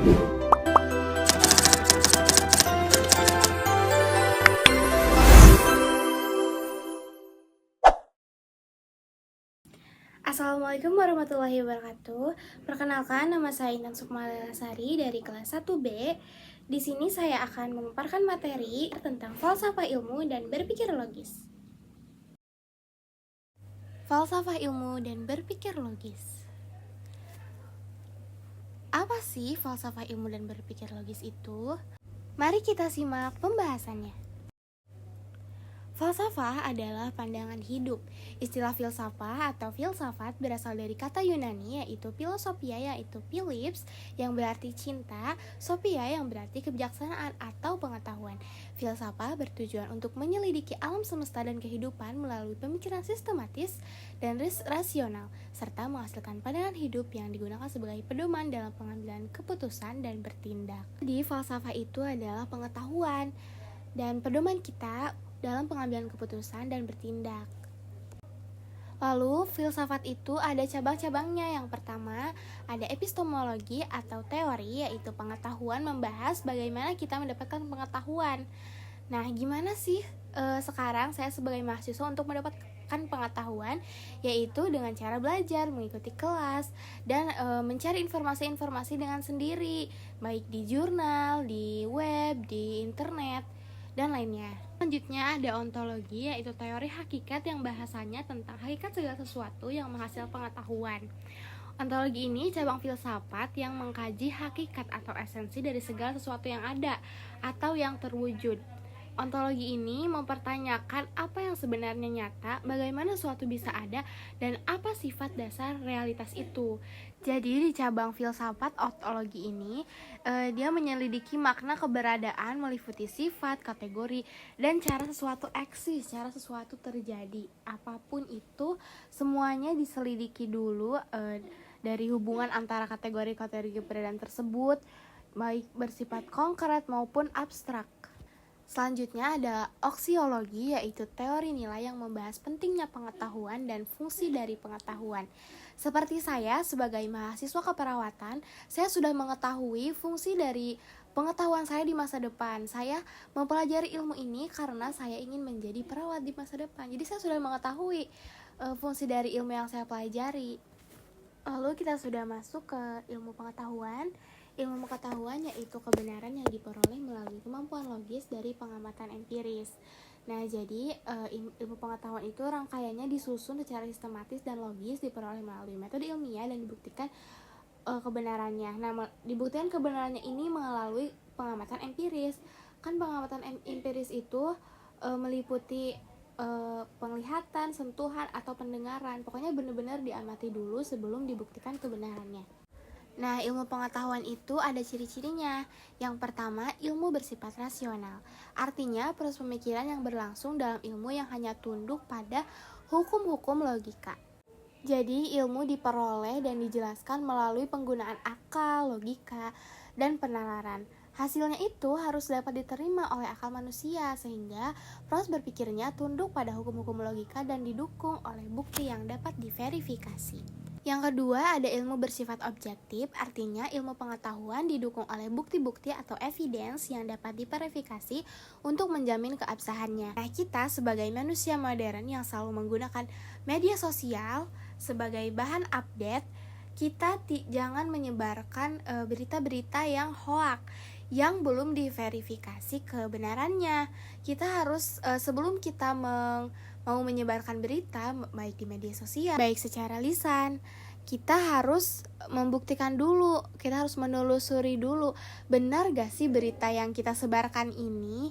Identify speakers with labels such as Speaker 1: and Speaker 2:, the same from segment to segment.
Speaker 1: Assalamualaikum warahmatullahi wabarakatuh. Perkenalkan, nama saya Intan Sukmalasari dari kelas 1B. Di sini saya akan memaparkan materi tentang falsafah ilmu dan berpikir logis. Falsafah ilmu dan berpikir logis. Apa sih falsafah ilmu dan berpikir logis itu? Mari kita simak pembahasannya. Falsafah adalah pandangan hidup. Istilah filsafah atau filsafat berasal dari kata Yunani yaitu philosophia, yaitu Philips yang berarti cinta, sophia yang berarti kebijaksanaan atau pengetahuan. Filsafah bertujuan untuk menyelidiki alam semesta dan kehidupan melalui pemikiran sistematis dan rasional, serta menghasilkan pandangan hidup yang digunakan sebagai pedoman dalam pengambilan keputusan dan bertindak. Jadi falsafah itu adalah pengetahuan dan pedoman kita dalam pengambilan keputusan dan bertindak. Lalu, filsafat itu ada cabang-cabangnya. Yang pertama, ada epistemologi atau teori, yaitu pengetahuan membahas bagaimana kita mendapatkan pengetahuan. Nah, gimana sih sekarang saya sebagai mahasiswa untuk mendapatkan pengetahuan, yaitu dengan cara belajar, mengikuti kelas, dan mencari informasi-informasi dengan sendiri, baik di jurnal, di web, di internet, dan lainnya. Selanjutnya ada ontologi, yaitu teori hakikat yang bahasanya tentang hakikat segala sesuatu yang menghasilkan pengetahuan. Ontologi ini cabang filsafat yang mengkaji hakikat atau esensi dari segala sesuatu yang ada atau yang terwujud. Ontologi ini mempertanyakan apa yang sebenarnya nyata, bagaimana suatu bisa ada, dan apa sifat dasar realitas itu. Jadi di cabang filsafat ontologi ini, dia menyelidiki makna keberadaan meliputi sifat, kategori, dan cara sesuatu eksis, cara sesuatu terjadi. Apapun itu, semuanya diselidiki dulu dari hubungan antara kategori-kategori keberadaan tersebut, baik bersifat konkret maupun abstrak. Selanjutnya ada aksiologi, yaitu teori nilai yang membahas pentingnya pengetahuan dan fungsi dari pengetahuan. Seperti saya sebagai mahasiswa keperawatan, saya sudah mengetahui fungsi dari pengetahuan saya di masa depan. Saya mempelajari ilmu ini karena saya ingin menjadi perawat di masa depan. Jadi saya sudah mengetahui fungsi dari ilmu yang saya pelajari. Lalu kita sudah masuk ke ilmu pengetahuan. Ilmu pengetahuan yaitu kebenaran yang diperoleh melalui kemampuan logis dari pengamatan empiris. Nah, jadi ilmu pengetahuan itu rangkaiannya disusun secara sistematis dan logis, diperoleh melalui metode ilmiah dan dibuktikan kebenarannya. Nah, dibuktikan kebenarannya ini melalui pengamatan empiris. Kan pengamatan empiris itu meliputi penglihatan, sentuhan, atau pendengaran. Pokoknya benar-benar diamati dulu sebelum dibuktikan kebenarannya. Nah, ilmu pengetahuan itu ada ciri-cirinya. Yang pertama, ilmu bersifat rasional. Artinya, proses pemikiran yang berlangsung dalam ilmu yang hanya tunduk pada hukum-hukum logika. Jadi, ilmu diperoleh dan dijelaskan melalui penggunaan akal, logika, dan penalaran. Hasilnya itu harus dapat diterima oleh akal manusia, sehingga proses berpikirnya tunduk pada hukum-hukum logika dan didukung oleh bukti yang dapat diverifikasi. Yang kedua, ada ilmu bersifat objektif, artinya ilmu pengetahuan didukung oleh bukti-bukti atau evidence yang dapat diverifikasi untuk menjamin keabsahannya. Nah, kita sebagai manusia modern yang selalu menggunakan media sosial sebagai bahan update, kita jangan menyebarkan berita-berita yang hoax, yang belum diverifikasi kebenarannya. Kita harus sebelum kita mau menyebarkan berita baik di media sosial, baik secara lisan, kita harus membuktikan dulu, kita harus menelusuri dulu, benar gak sih berita yang kita sebarkan ini,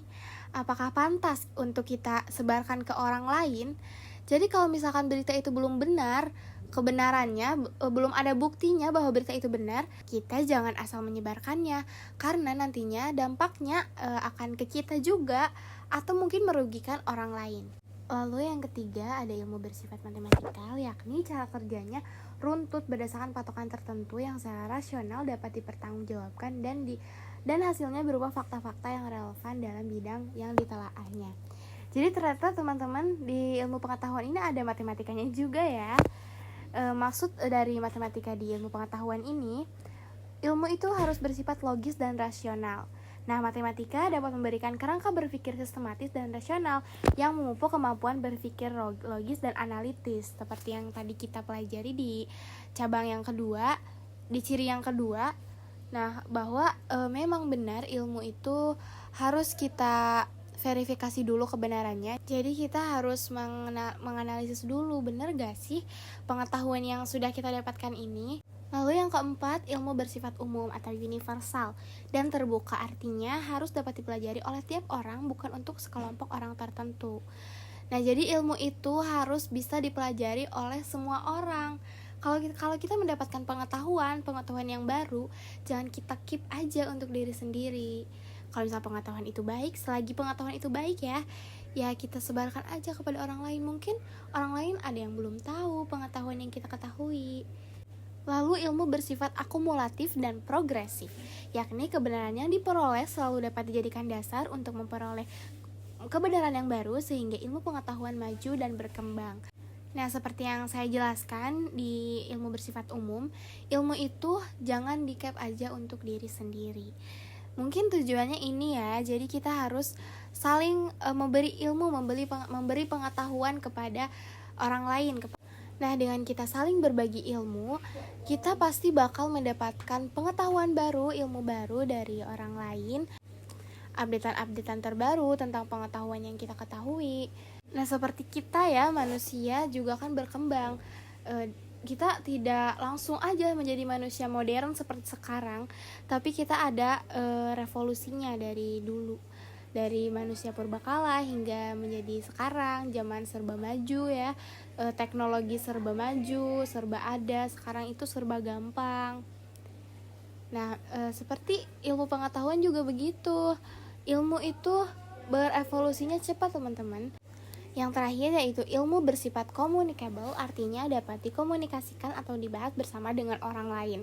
Speaker 1: apakah pantas untuk kita sebarkan ke orang lain. Jadi kalau misalkan berita itu belum benar, kebenarannya belum ada buktinya bahwa berita itu benar, kita jangan asal menyebarkannya, karena nantinya dampaknya akan ke kita juga, atau mungkin merugikan orang lain. Lalu yang ketiga ada ilmu bersifat matematikal, yakni cara kerjanya runtut berdasarkan patokan tertentu yang secara rasional dapat dipertanggungjawabkan dan hasilnya berupa fakta-fakta yang relevan dalam bidang yang ditelaahnya. Jadi ternyata teman-teman di ilmu pengetahuan ini ada matematikanya juga ya. Maksud dari matematika di ilmu pengetahuan ini Ilmu itu harus bersifat logis dan rasional. Nah, matematika dapat memberikan kerangka berpikir sistematis dan rasional yang memupuk kemampuan berpikir logis dan analitis, seperti yang tadi kita pelajari di cabang yang kedua, di ciri yang kedua. Nah, bahwa memang benar ilmu itu harus kita verifikasi dulu kebenarannya. Jadi kita harus menganalisis dulu, benar gak sih pengetahuan yang sudah kita dapatkan ini. Lalu yang keempat, ilmu bersifat umum atau universal dan terbuka, artinya harus dapat dipelajari oleh tiap orang, bukan untuk sekelompok orang tertentu. Nah, jadi ilmu itu harus bisa dipelajari oleh semua orang. Kalau kita mendapatkan pengetahuan yang baru, jangan kita keep aja untuk diri sendiri. Kalau misalnya pengetahuan itu baik, selagi pengetahuan itu baik ya kita sebarkan aja kepada orang lain. Mungkin orang lain ada yang belum tahu pengetahuan yang kita ketahui. Lalu ilmu bersifat akumulatif dan progresif, yakni kebenaran yang diperoleh selalu dapat dijadikan dasar untuk memperoleh kebenaran yang baru sehingga ilmu pengetahuan maju dan berkembang. Nah, seperti yang saya jelaskan di ilmu bersifat umum, ilmu itu jangan di-cap aja untuk diri sendiri. Mungkin tujuannya ini ya, jadi kita harus saling memberi ilmu, memberi pengetahuan kepada orang lain. Nah, dengan kita saling berbagi ilmu, kita pasti bakal mendapatkan pengetahuan baru, ilmu baru dari orang lain, updatean terbaru tentang pengetahuan yang kita ketahui. Nah, seperti kita ya, manusia juga kan berkembang. Kita tidak langsung aja menjadi manusia modern seperti sekarang, tapi kita ada revolusinya dari dulu. Dari manusia purbakala hingga menjadi sekarang, zaman serba maju ya, teknologi serba maju, serba ada, sekarang itu serba gampang. Nah, seperti ilmu pengetahuan juga begitu. Ilmu itu berevolusinya cepat, teman-teman. Yang terakhir yaitu ilmu bersifat communicable, artinya dapat dikomunikasikan atau dibahas bersama dengan orang lain.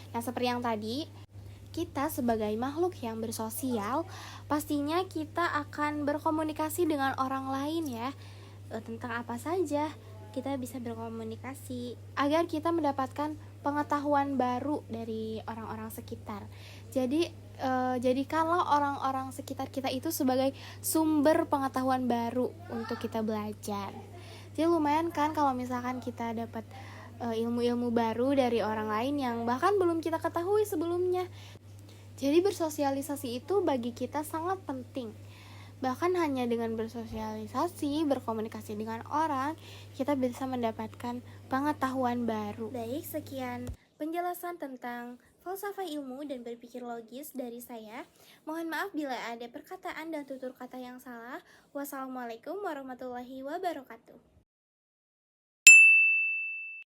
Speaker 1: Nah, seperti yang tadi, kita sebagai makhluk yang bersosial, pastinya kita akan berkomunikasi dengan orang lain ya. Tentang apa saja kita bisa berkomunikasi agar kita mendapatkan pengetahuan baru dari orang-orang sekitar. Jadi jadikanlah orang-orang sekitar kita itu sebagai sumber pengetahuan baru untuk kita belajar. Jadi lumayan kan kalau misalkan kita dapat ilmu-ilmu baru dari orang lain yang bahkan belum kita ketahui sebelumnya. Jadi bersosialisasi itu bagi kita sangat penting. Bahkan hanya dengan bersosialisasi, berkomunikasi dengan orang, kita bisa mendapatkan pengetahuan baru. Baik, sekian penjelasan tentang falsafah ilmu dan berpikir logis dari saya. Mohon maaf bila ada perkataan dan tutur kata yang salah. Wassalamualaikum warahmatullahi wabarakatuh.